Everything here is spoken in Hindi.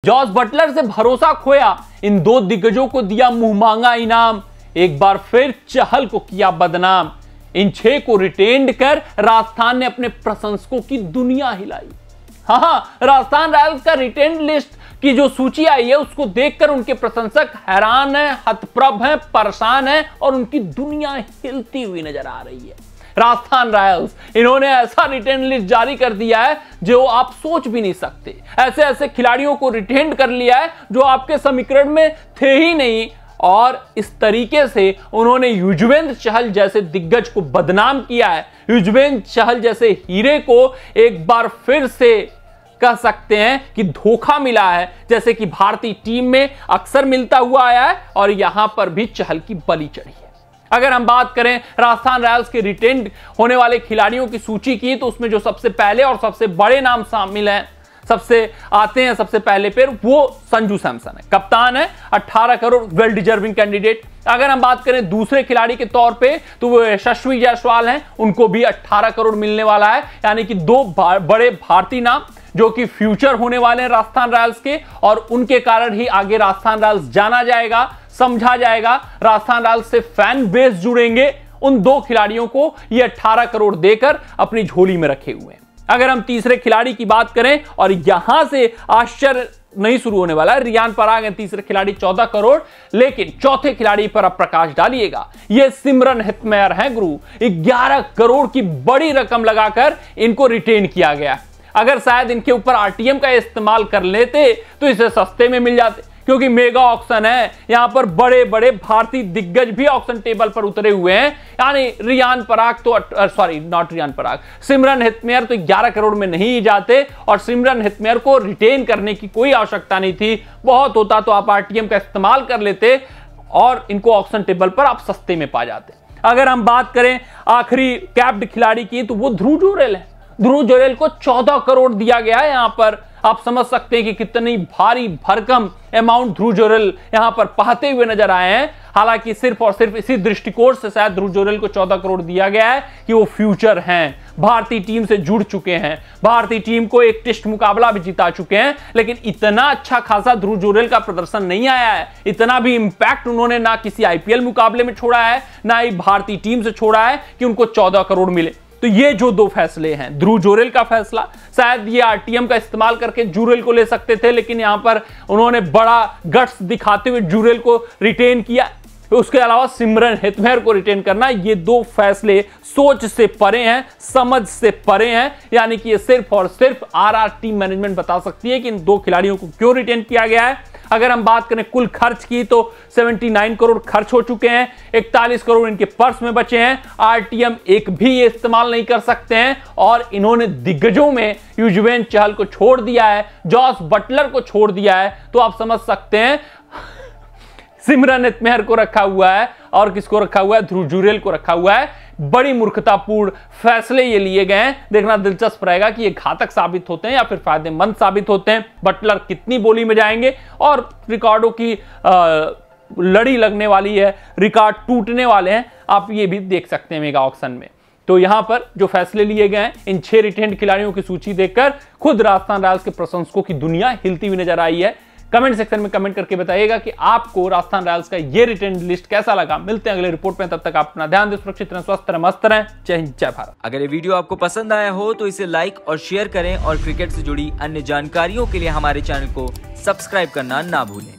जॉस बटलर से भरोसा खोया, इन दो दिग्गजों को दिया मुंहमांगा इनाम, एक बार फिर चहल को किया बदनाम। इन 6 को रिटेन्ड कर राजस्थान ने अपने प्रशंसकों की दुनिया हिलाई। राजस्थान रॉयल्स का रिटेन्ड लिस्ट की जो सूची आई है उसको देखकर उनके प्रशंसक हैरान हैं, हतप्रभ हैं, परेशान हैं और उनकी दुनिया हिलती हुई नजर आ रही है। राजस्थान रॉयल्स, इन्होंने ऐसा रिटेन लिस्ट जारी कर दिया है जो आप सोच भी नहीं सकते। ऐसे ऐसे खिलाड़ियों को रिटेन कर लिया है जो आपके समीकरण में थे ही नहीं, और इस तरीके से उन्होंने युजवेंद्र चहल जैसे दिग्गज को बदनाम किया है। युजवेंद्र चहल जैसे हीरे को एक बार फिर से कह सकते हैं कि धोखा मिला है, जैसे कि भारतीय टीम में अक्सर मिलता हुआ आया है और यहां पर भी चहल की बलि चढ़ी है। अगर हम बात करें राजस्थान रॉयल्स के रिटेन्ड होने वाले खिलाड़ियों की सूची की, तो उसमें जो सबसे पहले और सबसे बड़े नाम शामिल हैं, सबसे पहले पे वो संजू सैमसन है, कप्तान है, 18 करोड़, वेल डिजर्विंग कैंडिडेट। अगर हम बात करें दूसरे खिलाड़ी के तौर पे तो वो यशस्वी जायसवाल हैं, उनको भी 18 करोड़ मिलने वाला है। यानी कि 2 बड़े भारतीय नाम जो कि फ्यूचर होने वाले हैं राजस्थान रॉयल्स के, और उनके कारण ही आगे राजस्थान रॉयल्स जाना जाएगा, समझा जाएगा, राजस्थान रॉयल्स से फैन बेस जुड़ेंगे। उन 2 खिलाड़ियों को ये 18 करोड़ देकर अपनी झोली में रखे हुए हैं। अगर हम तीसरे खिलाड़ी की बात करें, और यहां से आश्चर्य नहीं शुरू होने वाला है, रियान पराग है तीसरे खिलाड़ी 14 करोड़, लेकिन चौथे खिलाड़ी पर अब प्रकाश डालिएगा, ये सिमरन हेटमेयर हैं गुरु। 11 करोड़ की बड़ी रकम लगाकर इनको रिटेन किया गया। अगर शायद इनके ऊपर आरटीएम का इस्तेमाल कर लेते तो इसे सस्ते में मिल जाते, क्योंकि मेगा ऑक्शन है, यहां पर बड़े बड़े भारतीय दिग्गज भी ऑक्शन टेबल पर उतरे हुए हैं। यानी रियान पराग तो सिमरन हेटमेयर तो 11 करोड़ में नहीं जाते, और सिमरन हेटमेयर को रिटेन करने की कोई आवश्यकता नहीं थी। बहुत होता तो आप आरटीएम का इस्तेमाल कर लेते और इनको ऑक्शन टेबल पर आप सस्ते में पा जाते। अगर हम बात करें आखिरी कैप्ड खिलाड़ी की, तो वो ध्रुव जुरेल है। ध्रुव जुरेल को 14 करोड़ दिया गया है। यहां पर आप समझ सकते हैं कि कितनी भारी भरकम अमाउंट ध्रुव जुरेल यहां पर पाते हुए नजर आए हैं। हालांकि सिर्फ और सिर्फ इसी दृष्टिकोण से शायद ध्रुव जुरेल को 14 करोड़ दिया गया है कि वो फ्यूचर हैं, भारतीय टीम से जुड़ चुके हैं, भारतीय टीम को एक टेस्ट मुकाबला भी जिता चुके हैं। लेकिन इतना अच्छा खासा ध्रुव जुरेल का प्रदर्शन नहीं आया है, इतना भी इंपैक्ट उन्होंने ना किसी आईपीएल मुकाबले में छोड़ा है, ना ही भारतीय टीम से छोड़ा है कि उनको 14 करोड़ मिले। तो ये जो 2 फैसले हैं, ध्रुव जुरेल का फैसला, शायद ये आरटीएम का इस्तेमाल करके जुरेल को ले सकते थे, लेकिन यहां पर उन्होंने बड़ा गट्स दिखाते हुए जुरेल को रिटेन किया। उसके अलावा सिमरन हेटमेयर को रिटेन करना, ये 2 फैसले सोच से परे हैं, समझ से परे हैं। यानी कि ये सिर्फ और सिर्फ आरआर टीम मैनेजमेंट बता सकती है कि इन 2 खिलाड़ियों को क्यों रिटेन किया गया है। अगर हम बात करें कुल खर्च की, तो 79 करोड़ खर्च हो चुके हैं, 41 करोड़ इनके पर्स में बचे हैं, आरटीएम एक भी ये इस्तेमाल नहीं कर सकते हैं, और इन्होंने दिग्गजों में युजवेंद्र चहल को छोड़ दिया है, जॉस बटलर को छोड़ दिया है। तो आप समझ सकते हैं सिमरन हेटमेयर को रखा हुआ है, और किसको रखा हुआ है, ध्रुव जुरेल को रखा हुआ है। बड़ी मूर्खतापूर्ण फैसले ये लिए गए हैं। देखना दिलचस्प रहेगा कि ये घातक साबित होते हैं या फिर फायदेमंद साबित होते हैं। बटलर कितनी बोली में जाएंगे, और रिकॉर्डों की लड़ी लगने वाली है, रिकॉर्ड टूटने वाले हैं, आप ये भी देख सकते हैं मेगा ऑक्शन में। तो यहां पर जो फैसले लिए गए हैं, इन 6 रिटेन्ड खिलाड़ियों की सूची देखकर खुद राजस्थान रॉयल्स के प्रशंसकों की दुनिया हिलती हुई नजर आई है। कमेंट सेक्शन में कमेंट करके बताइएगा कि आपको राजस्थान रॉयल्स का ये रिटेन लिस्ट कैसा लगा। मिलते हैं अगले रिपोर्ट में, तब तक आप अपना ध्यान दें, सुरक्षित रहें, स्वस्थ रहें, मस्त रहें। जय हिंद, जय भारत। अगर ये वीडियो आपको पसंद आया हो तो इसे लाइक और शेयर करें, और क्रिकेट से जुड़ी अन्य जानकारियों के लिए हमारे चैनल को सब्सक्राइब करना ना भूलें।